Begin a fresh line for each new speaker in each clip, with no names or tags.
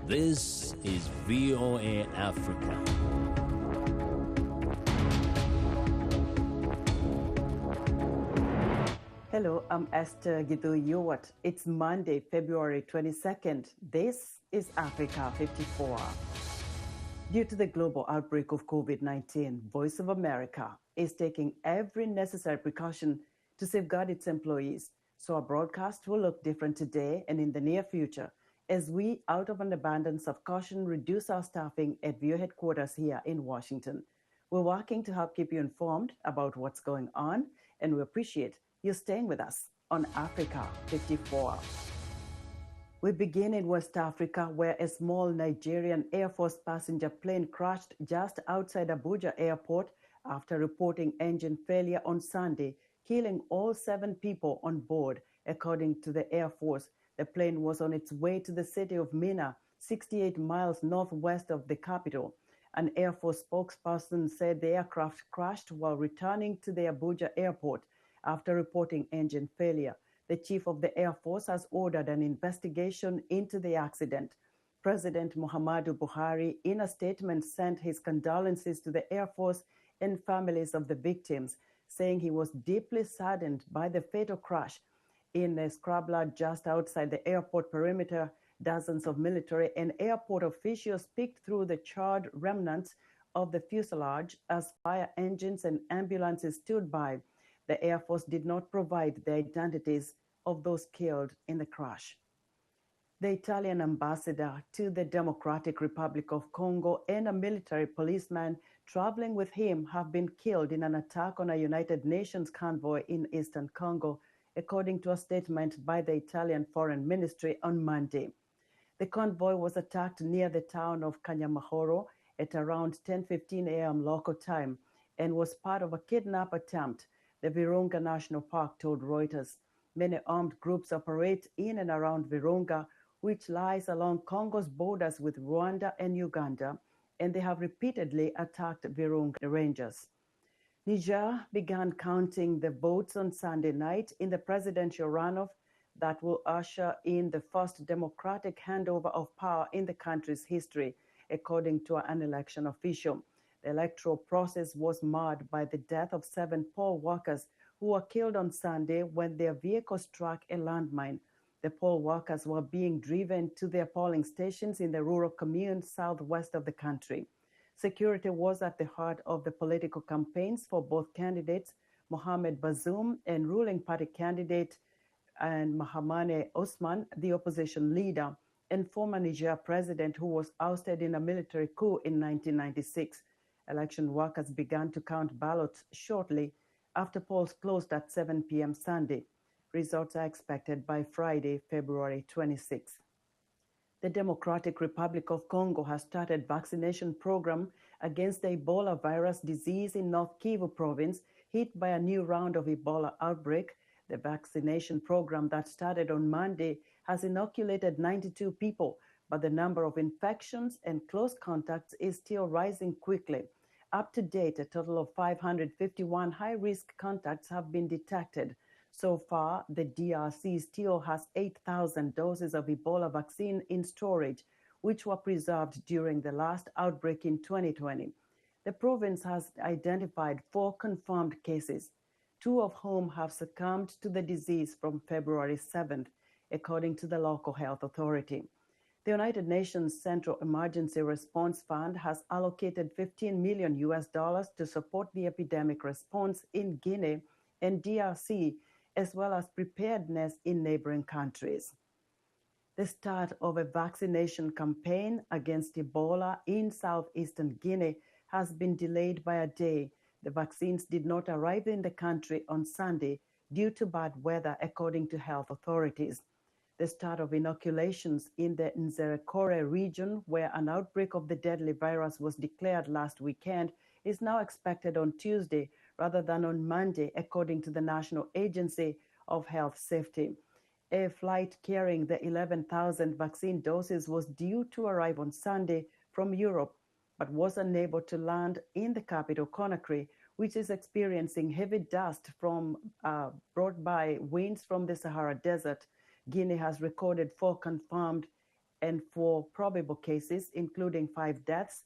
This is VOA Africa.
Hello, I'm Esther Githui-Ewart. It's Monday, February 22nd. This is Africa 54. Due to the global outbreak of COVID-19, Voice of America is taking every necessary precaution to safeguard its employees. So our broadcast will look different today and in the near future as we, out of an abundance of caution, reduce our staffing at VOA headquarters here in Washington. We're working to help keep you informed about what's going on, and we appreciate you staying with us on Africa 54. We begin in West Africa, where a small Nigerian Air Force passenger plane crashed just outside Abuja airport after reporting engine failure on Sunday, killing all 7 people on board. According to the Air Force, the plane was on its way to the city of Minna, 68 miles northwest of the capital. An Air Force spokesperson said the aircraft crashed while returning to the Abuja airport after reporting engine failure. The chief of the Air Force has ordered an investigation into the accident. President Muhammadu Buhari, in a statement, sent his condolences to the Air Force and families of the victims, saying he was deeply saddened by the fatal crash. In a scrambler just outside the airport perimeter, dozens of military and airport officials picked through the charred remnants of the fuselage as fire engines and ambulances stood by. The Air Force did not provide the identities of those killed in the crash. The Italian ambassador to the Democratic Republic of Congo and a military policeman traveling with him have been killed in an attack on a United Nations convoy in eastern Congo, according to a statement by the Italian Foreign Ministry on Monday. The convoy was attacked near the town of Kanyamahoro at around 10:15 a.m. local time and was part of a kidnap attempt, the Virunga National Park told Reuters. Many armed groups operate in and around Virunga, which lies along Congo's borders with Rwanda and Uganda, and they have repeatedly attacked Virunga Rangers. Niger began counting the votes on Sunday night in the presidential runoff that will usher in the first democratic handover of power in the country's history, according to an election official. The electoral process was marred by the death of 7 poll workers who were killed on Sunday when their vehicle struck a landmine. The poll workers were being driven to their polling stations in the rural commune southwest of the country. Security was at the heart of the political campaigns for both candidates, Mohamed Bazoum and ruling party candidate, and Mahamadou Ousmane, the opposition leader, and former Niger president who was ousted in a military coup in 1996. Election workers began to count ballots shortly after polls closed at 7 p.m. Sunday. Results are expected by Friday, February 26. The Democratic Republic of Congo has started vaccination program against the Ebola virus disease in North Kivu province, hit by a new round of Ebola outbreak. The vaccination program that started on Monday has inoculated 92 people, but the number of infections and close contacts is still rising quickly. Up to date, a total of 551 high-risk contacts have been detected. So far, the DRC still has 8,000 doses of Ebola vaccine in storage, which were preserved during the last outbreak in 2020. The province has identified 4 confirmed cases, 2 of whom have succumbed to the disease from February 7th, according to the local health authority. The United Nations Central Emergency Response Fund has allocated $15 million to support the epidemic response in Guinea and DRC, as well as preparedness in neighboring countries. The start of a vaccination campaign against Ebola in southeastern Guinea has been delayed by a day. The vaccines did not arrive in the country on Sunday due to bad weather, according to health authorities. The start of inoculations in the Nzerekore region, where an outbreak of the deadly virus was declared last weekend, is now expected on Tuesday rather than on Monday, according to the National Agency of Health Safety. A flight carrying the 11,000 vaccine doses was due to arrive on Sunday from Europe, but was unable to land in the capital, Conakry, which is experiencing heavy dust from brought by winds from the Sahara Desert. Guinea has recorded 4 confirmed and 4 probable cases, including 5 deaths,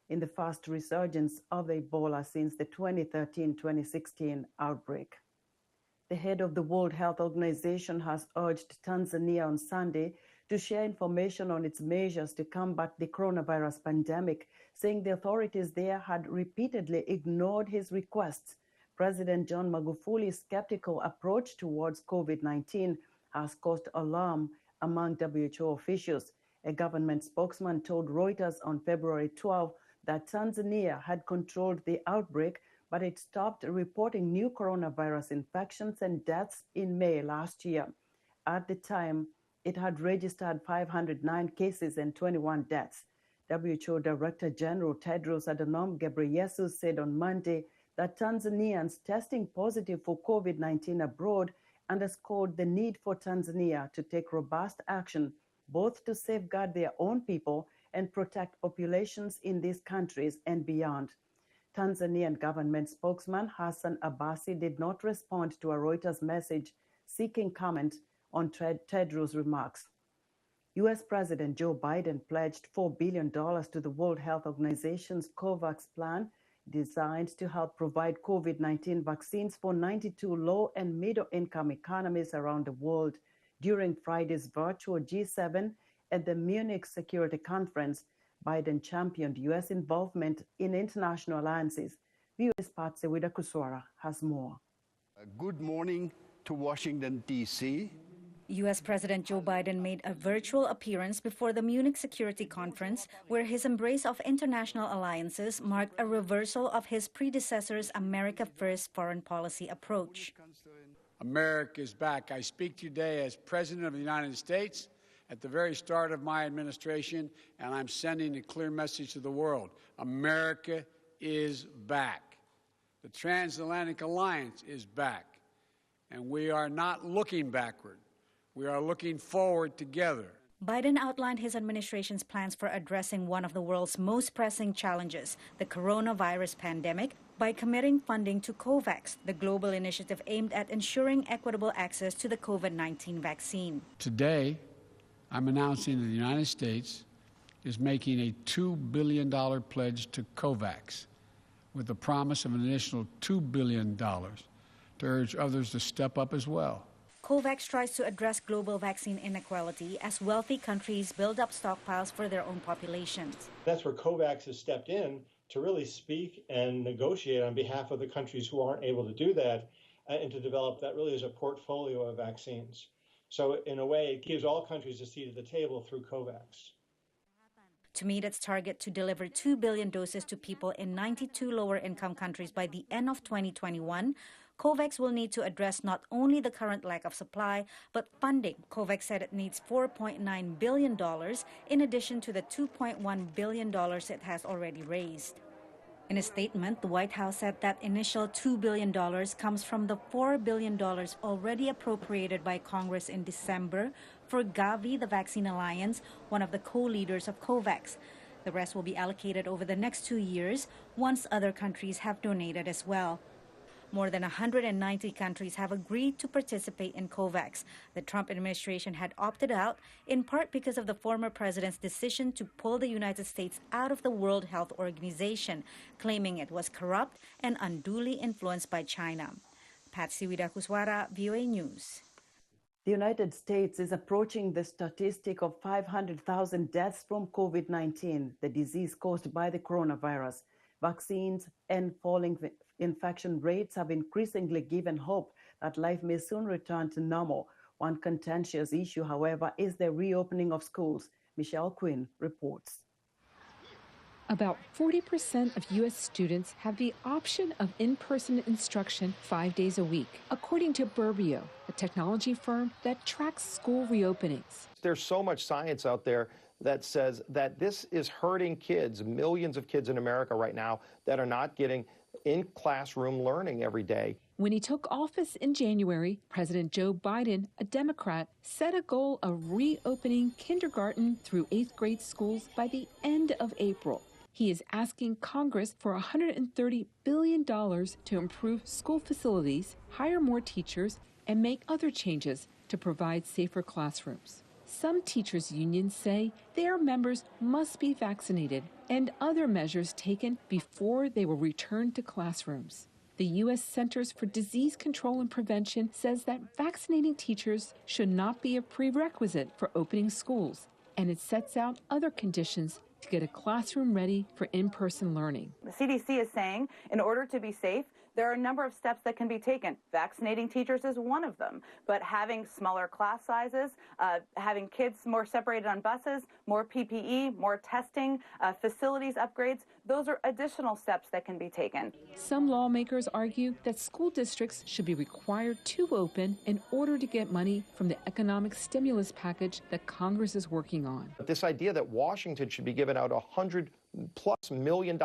in the first resurgence of Ebola since the 2013-2016 outbreak. The head of the World Health Organization has urged Tanzania on Sunday to share information on its measures to combat the coronavirus pandemic, saying the authorities there had repeatedly ignored his requests. President John Magufuli's skeptical approach towards COVID-19 has caused alarm among WHO officials. A government spokesman told Reuters on February 12 that Tanzania had controlled the outbreak, but it stopped reporting new coronavirus infections and deaths in May last year. At the time, it had registered 509 cases and 21 deaths. WHO Director General Tedros Adhanom Ghebreyesus said on Monday that Tanzanians testing positive for COVID-19 abroad underscored the need for Tanzania to take robust action, both to safeguard their own people and protect populations in these countries and beyond. Tanzanian government spokesman Hassan Abbasi did not respond to a Reuters message seeking comment on Tedros' remarks. U.S. President Joe Biden pledged $4 billion to the World Health Organization's COVAX plan, designed to help provide COVID-19 vaccines for 92 low and middle-income economies around the world. During Friday's virtual G7 at the Munich Security Conference, Biden championed U.S. involvement in international alliances. VOA's Patsy Widakuswara has more.
Good morning to Washington, D.C.
U.S. President Joe Biden made a virtual appearance before the Munich Security Conference, where his embrace of international alliances marked a reversal of his predecessor's America First foreign policy approach.
America is back. I speak today as President of the United States at the very start of my administration, and I'm sending a clear message to the world. America is back. The transatlantic alliance is back, and we are not looking backward. We are looking forward together.
Biden outlined his administration's plans for addressing one of the world's most pressing challenges, the coronavirus pandemic, by committing funding to COVAX, the global initiative aimed at ensuring equitable access to the COVID-19 vaccine.
Today, I'm announcing that the United States is making a $2 billion pledge to COVAX, with the promise of an additional $2 billion to urge others to step up as well.
COVAX tries to address global vaccine inequality as wealthy countries build up stockpiles for their own populations.
That's where COVAX has stepped in to really speak and negotiate on behalf of the countries who aren't able to do that, and to develop that really as a portfolio of vaccines. So in a way, it gives all countries a seat at the table through COVAX.
To meet its target to deliver 2 billion doses to people in 92 lower-income countries by the end of 2021, COVAX will need to address not only the current lack of supply, but funding. COVAX said it needs $4.9 billion in addition to the $2.1 billion it has already raised. In a statement, the White House said that initial $2 billion comes from the $4 billion already appropriated by Congress in December for Gavi, the Vaccine Alliance, one of the co-leaders of COVAX. The rest will be allocated over the next 2 years, once other countries have donated as well. More than 190 countries have agreed to participate in COVAX. The Trump administration had opted out, in part because of the former president's decision to pull the United States out of the World Health Organization, claiming it was corrupt and unduly influenced by China. Patsy Widakuswara, VOA News.
The United States is approaching the statistic of 500,000 deaths from COVID-19, the disease caused by the coronavirus. Vaccines and falling infection rates have increasingly given hope that life may soon return to normal. One contentious issue, however, is the reopening of schools. Michelle Quinn reports.
About 40% of U.S. students have the option of in-person instruction 5 days a week, according to Burbio, a technology firm that tracks school reopenings.
There's so much science out there that says that this is hurting kids, millions of kids in America right now that are not getting in-classroom learning every day.
When he took office in January, President Joe Biden, a Democrat, set a goal of reopening kindergarten through 8th grade schools by the end of April. He is asking Congress for $130 billion to improve school facilities, hire more teachers, and make other changes to provide safer classrooms. Some teachers' unions say their members must be vaccinated and other measures taken before they will return to classrooms. The U.S. Centers for Disease Control and Prevention says that vaccinating teachers should not be a prerequisite for opening schools, and it sets out other conditions to get a classroom ready for in-person learning.
The CDC is saying in order to be safe, there are a number of steps that can be taken. Vaccinating teachers is one of them, but having smaller class sizes, having kids more separated on buses, more PPE, more testing, facilities upgrades, those are additional steps that can be taken.
Some lawmakers argue that school districts should be required to open in order to get money from the economic stimulus package that Congress is working on.
But this idea that Washington should be giving out $100+ million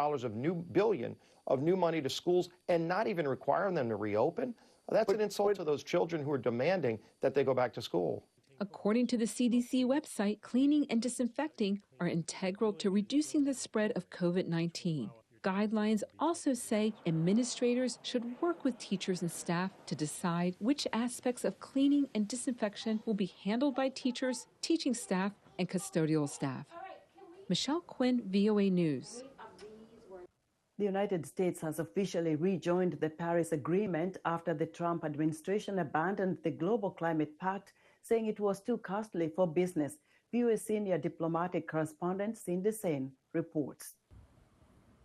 of new money to schools and not even requiring them to reopen, that's an insult to those children who are demanding that they go back to school.
According to the CDC website, cleaning and disinfecting are integral to reducing the spread of COVID-19. Guidelines also say administrators should work with teachers and staff to decide which aspects of cleaning and disinfection will be handled by teachers, teaching staff, and custodial staff. Michelle Quinn, VOA News.
The United States has officially rejoined the Paris Agreement after the Trump administration abandoned the Global Climate Pact, saying it was too costly for business. VOA senior diplomatic correspondent Cindy Sain reports.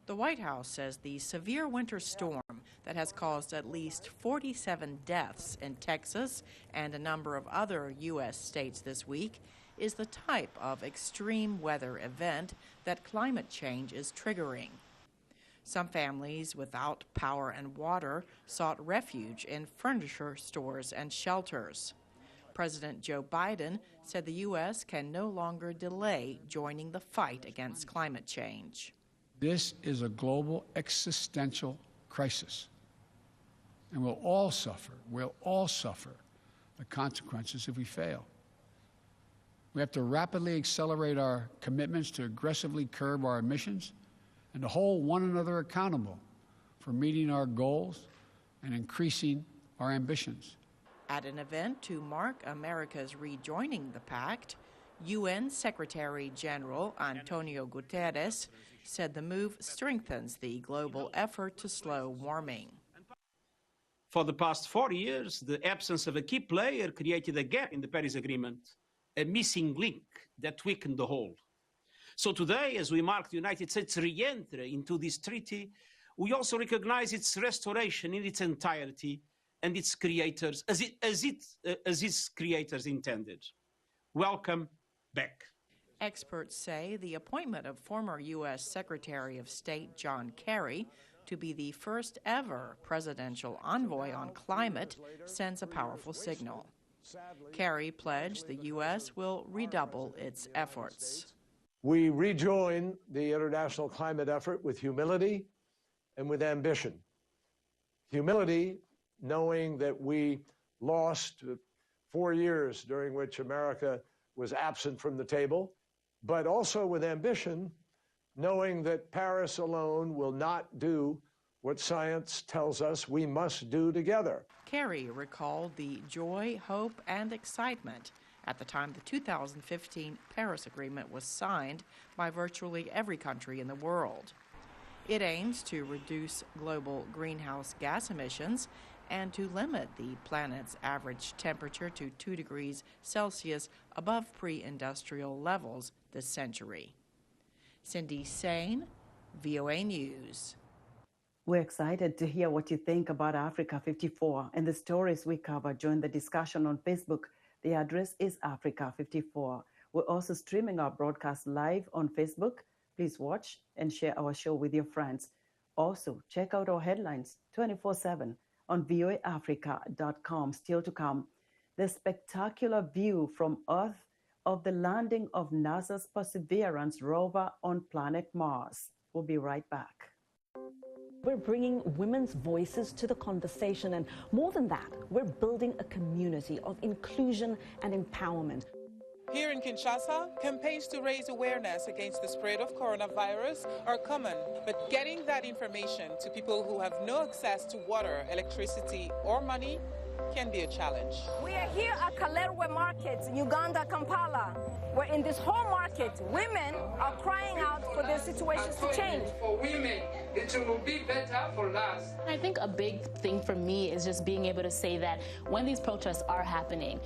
The White House says the severe winter storm that has caused at least 47 deaths in Texas and a number of other U.S. states this week is the type of extreme weather event that climate change is triggering. Some families without power and water sought refuge in furniture stores and shelters. President Joe Biden said the U.S. can no longer delay joining the fight against climate change.
This is a global existential crisis, and we'll all suffer the consequences if we fail. We have to rapidly accelerate our commitments to aggressively curb our emissions and to hold one another accountable for meeting our goals and increasing our ambitions.
At an event to mark America's rejoining the pact, UN Secretary General Antonio Guterres said the move strengthens the global effort to slow warming.
For the past 40 years, the absence of a key player created a gap in the Paris Agreement, a missing link that weakened the whole. So today, as we mark the United States' re-entry into this treaty, we also recognize its restoration in its entirety and its creators, as its creators intended. Welcome back.
Experts say the appointment of former U.S. Secretary of State John Kerry to be the first ever presidential envoy on climate sends a powerful signal. Kerry pledged the U.S. will redouble its efforts.
We rejoin the international climate effort with humility and with ambition. Humility, knowing that we lost 4 years during which America was absent from the table, but also with ambition, knowing that Paris alone will not do what science tells us we must do together.
Kerry recalled the joy, hope, and excitement at the time the 2015 Paris Agreement was signed by virtually every country in the world. It aims to reduce global greenhouse gas emissions and to limit the planet's average temperature to 2 degrees Celsius above pre-industrial levels this century. Cindy Sain, VOA News.
We're excited to hear what you think about Africa 54 and the stories we cover. Join the discussion on Facebook. The address is Africa 54. We're also streaming our broadcast live on Facebook. Please watch and share our show with your friends. Also, check out our headlines 24/7 on voaafrica.com. Still to come, the spectacular view from Earth of the landing of NASA's Perseverance rover on planet Mars. We'll be right back.
We're bringing women's voices to the conversation, and more than that, we're building a community of inclusion and empowerment.
Here in Kinshasa, campaigns to raise awareness against the spread of coronavirus are common, but getting that information to people who have no access to water, electricity, or money can be a challenge.
We are here at Calais there were markets in Uganda, Kampala, where in this whole market, women are crying out for their situations to change.
For women, it will be better for us.
I think a big thing for me is just being able to say that when these protests are happening,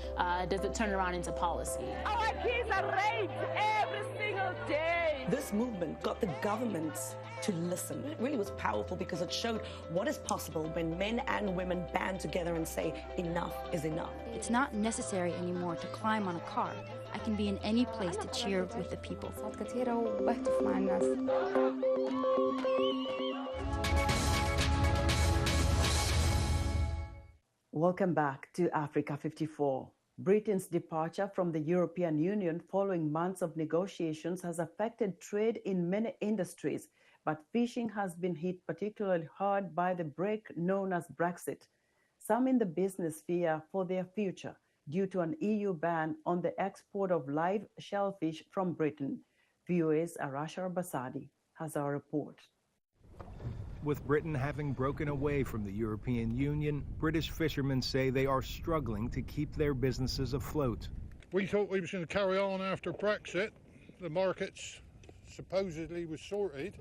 does it turn around into policy?
Our kids are raped every single day.
This movement got the governments to listen. It really was powerful because it showed what is possible when men and women band together and say enough is enough.
It's not necessary anymore to climb on a car. I can be in any place to cheer with the people.
Welcome back to Africa 54. Britain's departure from the European Union following months of negotiations has affected trade in many industries, but fishing has been hit particularly hard by the break known as Brexit. Some in the business fear for their future due to an EU ban on the export of live shellfish from Britain. VOA's Arasha Basadi has our report.
With Britain having broken away from the European Union, British fishermen say they are struggling to keep their businesses afloat.
We thought we was going to carry on after Brexit. The markets supposedly was sorted,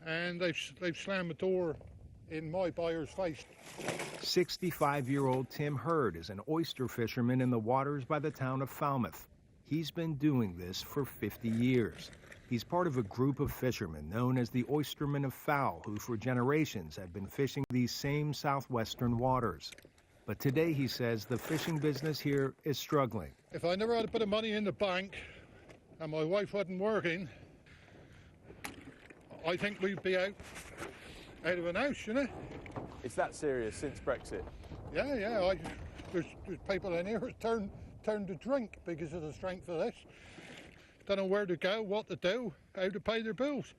and they've slammed the door in my buyer's face.
65-year-old Tim Hurd is an oyster fisherman in the waters by the town of Falmouth. He's been doing this for 50 years. He's part of a group of fishermen known as the Oystermen of Fowl, who for generations have been fishing these same southwestern waters. But today, he says, the fishing business here is struggling.
If I never had a bit of money in the bank and my wife wasn't working, I think we'd be out of an house, you know?
It's that serious since Brexit?
Yeah. There's people in here who turn to drink because of the strength of this. Don't know where to go, what to do, how to pay their bills.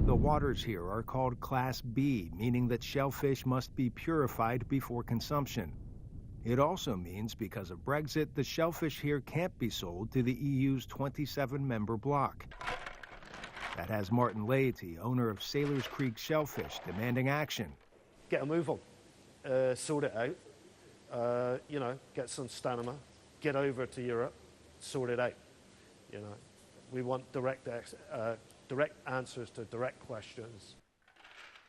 The waters here are called Class B, meaning that shellfish must be purified before consumption. It also means, because of Brexit, the shellfish here can't be sold to the EU's 27-member bloc. That has Martin Laity, owner of Sailors Creek Shellfish, demanding action.
Get a move on, sort it out, get some stamina, get over to Europe, sort it out. We want direct answers to direct questions.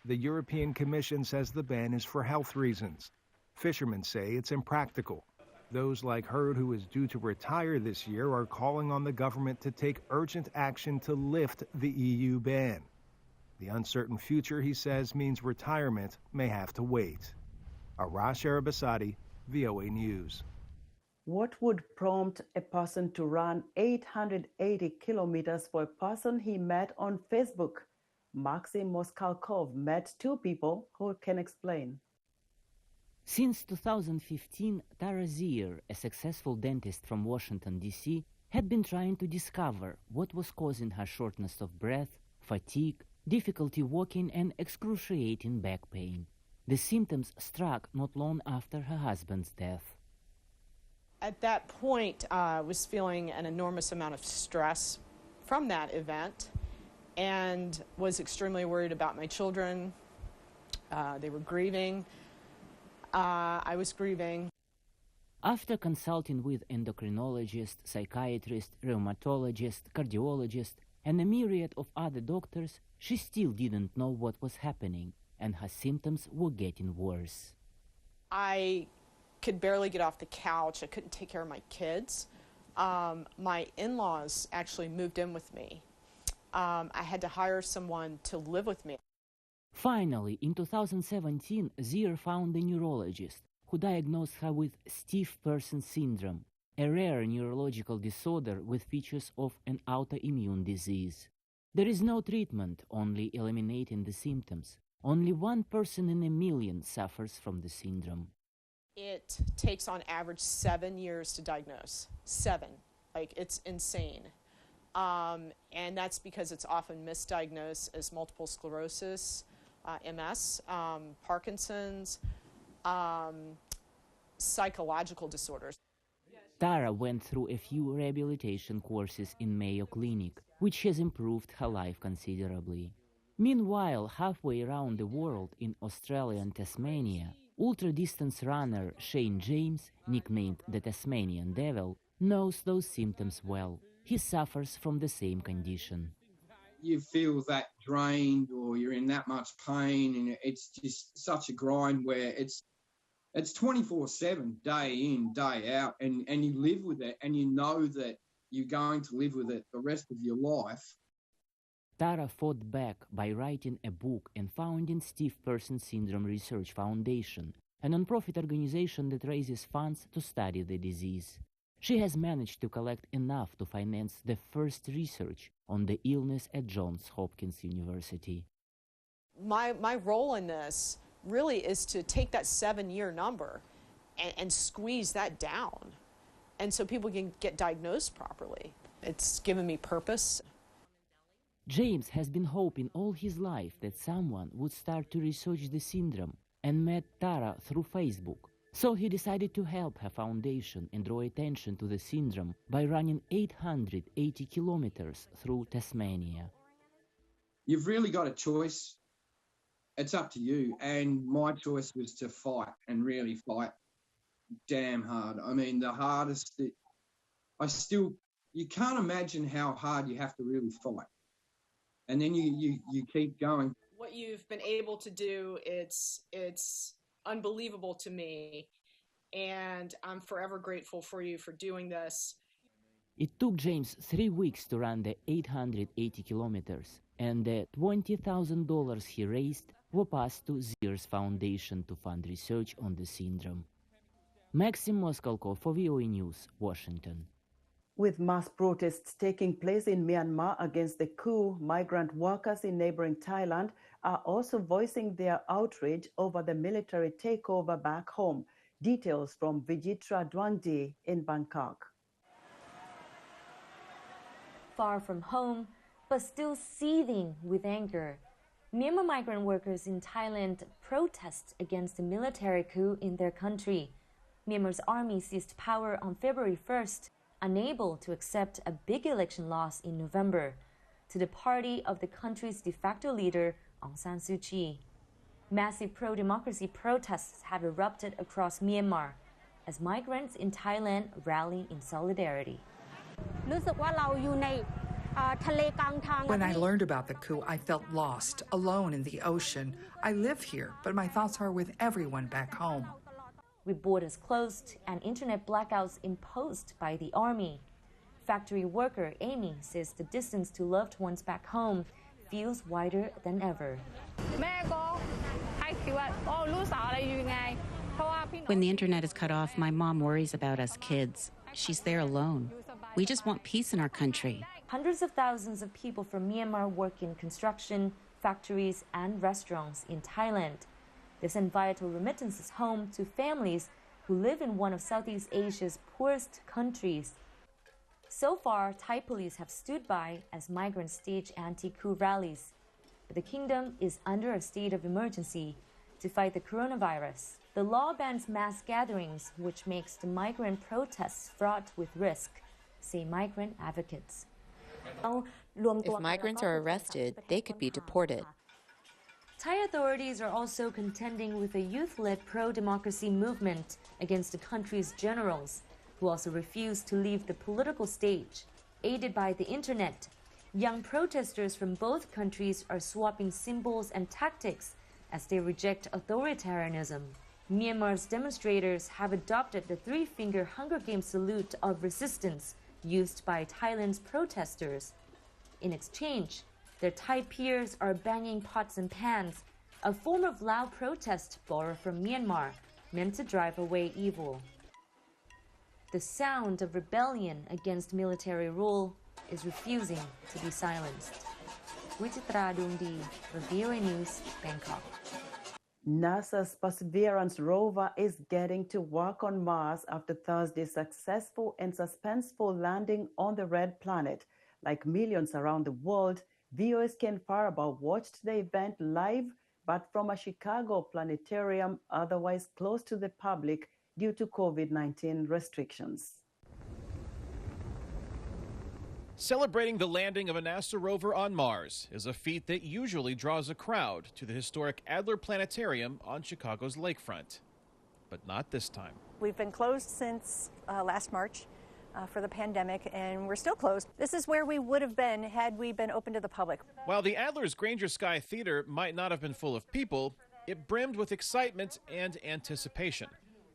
The European Commission says the ban is for health reasons. Fishermen say it's impractical. Those like Hurd, who is due to retire this year, are calling on the government to take urgent action to lift the EU ban. The uncertain future, he says, means retirement may have to wait. Arash Arabasadi, VOA News.
What would prompt a person to run 880 kilometers for a person he met on Facebook? Maxim Moskalkov met two people who can explain.
Since 2015, Tara Zier, a successful dentist from Washington, D.C., had been trying to discover what was causing her shortness of breath, fatigue, difficulty walking, and excruciating back pain. The symptoms struck not long after her husband's death.
At that point, I was feeling an enormous amount of stress from that event and was extremely worried about my children. They were grieving. I was grieving.
After consulting with endocrinologist, psychiatrist, rheumatologist, cardiologist, and a myriad of other doctors, she still didn't know what was happening, and her symptoms were getting worse.
I could barely get off the couch. I couldn't take care of my kids. My in-laws actually moved in with me. I had to hire someone to live with me.
Finally, in 2017, Zier found a neurologist who diagnosed her with stiff person syndrome, a rare neurological disorder with features of an autoimmune disease. There is no treatment, only eliminating the symptoms. Only 1 person in a million suffers from the syndrome.
It takes on average 7 years to diagnose. 7. It's insane. And that's because it's often misdiagnosed as multiple sclerosis, MS, Parkinson's, psychological disorders.
Tara went through a few rehabilitation courses in Mayo Clinic, which has improved her life considerably. Meanwhile, halfway around the world in Australia and Tasmania, Ultra-distance runner Shane James, nicknamed the Tasmanian Devil, knows those symptoms well. He suffers from the same condition.
You feel that drained, or you're in that much pain, and it's just such a grind where it's 24/7, day in, day out, and you live with it, and you know that you're going to live with it the rest of your life.
Tara fought back by writing a book and founding Stiff Person Syndrome Research Foundation, a non-profit organization that raises funds to study the disease. She has managed to collect enough to finance the first research on the illness at Johns Hopkins University.
My role in this really is to take that 7-year number and squeeze that down, and so people can get diagnosed properly. It's given me purpose.
James has been hoping all his life that someone would start to research the syndrome and met Tara through Facebook. So he decided to help her foundation and draw attention to the syndrome by running 880 kilometers through Tasmania.
You've really got a choice. It's up to you. And my choice was to fight, and really fight damn hard. I mean, the hardest that you can't imagine how hard you have to really fight. And then you keep going.
What you've been able to do, it's unbelievable to me, and I'm forever grateful for you for doing this.
It took James 3 weeks to run the 880 kilometers, and the $20,000 he raised were passed to Zir's Foundation to fund research on the syndrome. Maxim Moskalko for VOA News, Washington.
With mass protests taking place in Myanmar against the coup, migrant workers in neighboring Thailand are also voicing their outrage over the military takeover back home. Details from Vijitra Dwangdi in Bangkok.
Far from home, but still seething with anger, Myanmar migrant workers in Thailand protest against the military coup in their country. Myanmar's army seized power on February 1st, unable to accept a big election loss in November to the party of the country's de facto leader, Aung San Suu Kyi. Massive pro-democracy protests have erupted across Myanmar as migrants in Thailand rally in solidarity.
When I learned about the coup, I felt lost, alone in the ocean. I live here, but my thoughts are with everyone back home.
With borders closed and internet blackouts imposed by the army, factory worker Amy says the distance to loved ones back home feels wider than ever.
When the internet is cut off, my mom worries about us kids. She's there alone. We just want peace in our country.
Hundreds of thousands of people from Myanmar work in construction, factories, and restaurants in Thailand. They send vital remittances home to families who live in one of Southeast Asia's poorest countries. So far, Thai police have stood by as migrants stage anti-coup rallies. But the kingdom is under a state of emergency to fight the coronavirus. The law bans mass gatherings, which makes the migrant protests fraught with risk, say migrant advocates.
If migrants are arrested, they could be deported.
Thai authorities are also contending with a youth-led pro-democracy movement against the country's generals, who also refuse to leave the political stage. Aided by the internet, young protesters from both countries are swapping symbols and tactics as they reject authoritarianism. Myanmar's demonstrators have adopted the three-finger Hunger Games salute of resistance used by Thailand's protesters. In exchange, their Thai peers are banging pots and pans, a form of loud protest borrowed from Myanmar, meant to drive away evil. The sound of rebellion against military rule is refusing to be silenced. Vijitra Dwangdi, VOA News, Bangkok.
NASA's Perseverance rover is getting to work on Mars after Thursday's successful and suspenseful landing on the red planet. Like millions around the world, viewers Ken Faribault watched the event live, but from a Chicago planetarium otherwise closed to the public due to COVID-19 restrictions.
Celebrating the landing of a NASA rover on Mars is a feat that usually draws a crowd to the historic Adler Planetarium on Chicago's lakefront. But not this time.
We've been closed since last March for the pandemic, and we're still closed. This is where we would have been had we been open to the public.
While the Adler's Granger Sky Theater might not have been full of people, it brimmed with excitement and anticipation.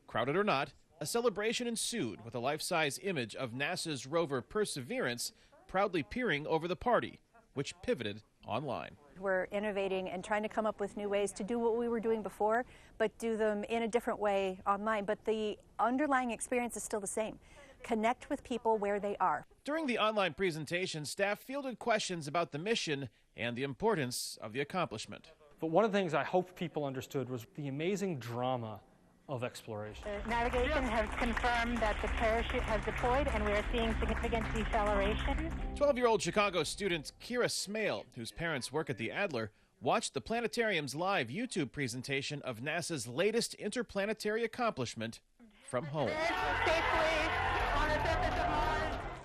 Crowded or not, a celebration ensued with a life-size image of NASA's rover Perseverance proudly peering over the party, which pivoted online.
We're innovating and trying to come up with new ways to do what we were doing before, but do them in a different way online. But the underlying experience is still the same. Connect with people where they are.
During the online presentation, staff fielded questions about the mission and the importance of the accomplishment.
But one of the things I hoped people understood was the amazing drama of exploration.
Navigation has confirmed that the parachute has deployed and we are seeing significant deceleration.
12-year-old Chicago student Kira Smale, whose parents work at the Adler, watched the planetarium's live YouTube presentation of NASA's latest interplanetary accomplishment from home.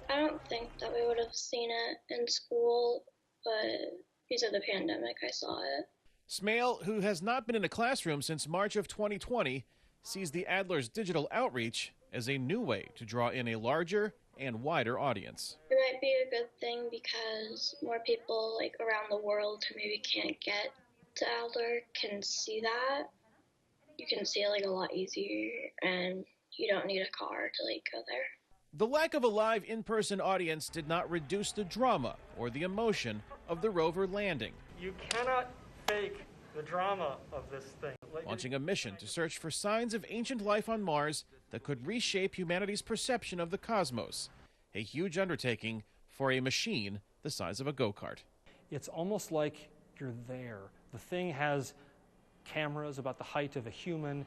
I don't think that we would have seen it in school, but because of the pandemic, I saw it.
Smale, who has not been in a classroom since March of 2020, sees the Adler's digital outreach as a new way to draw in a larger and wider audience.
It might be a good thing because more people around the world who maybe can't get to Adler can see that. You can see it a lot easier, and you don't need a car to go there.
The lack of a live in-person audience did not reduce the drama or the emotion of the rover landing.
You cannot fake the drama of this thing.
Launching a mission to search for signs of ancient life on Mars that could reshape humanity's perception of the cosmos. A huge undertaking for a machine the size of a go-kart.
It's almost like you're there. The thing has cameras about the height of a human.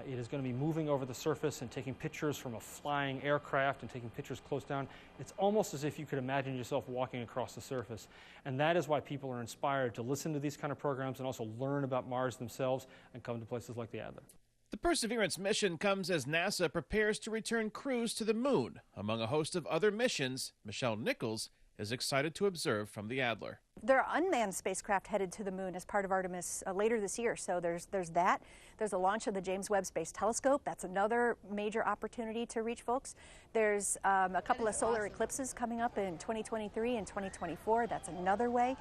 It is going to be moving over the surface and taking pictures from a flying aircraft and taking pictures close down. It's almost as if you could imagine yourself walking across the surface. And that is why people are inspired to listen to these kind of programs and also learn about Mars themselves and come to places like the Adler.
The Perseverance mission comes as NASA prepares to return crews to the moon. Among a host of other missions, Michelle Nichols is excited to observe from the Adler.
There are unmanned spacecraft headed to the moon as part of Artemis later this year. So there's that. There's the launch of the James Webb Space Telescope. That's another major opportunity to reach folks. There's a couple of solar eclipses coming up in 2023 and 2024. That's another way.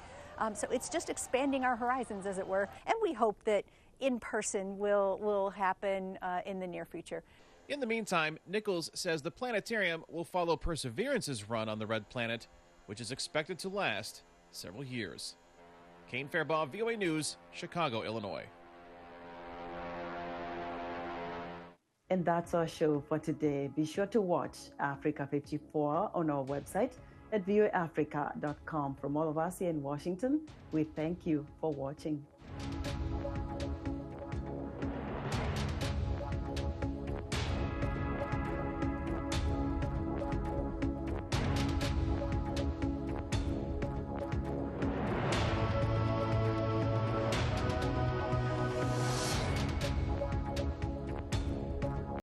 So it's just expanding our horizons, as it were. And we hope that in-person will happen in the near future.
In the meantime, Nichols says the planetarium will follow Perseverance's run on the red planet, which is expected to last several years. Kane Fairbaugh, VOA News, Chicago, Illinois.
And that's our show for today. Be sure to watch Africa 54 on our website at voaafrica.com. From all of us here in Washington, we thank you for watching.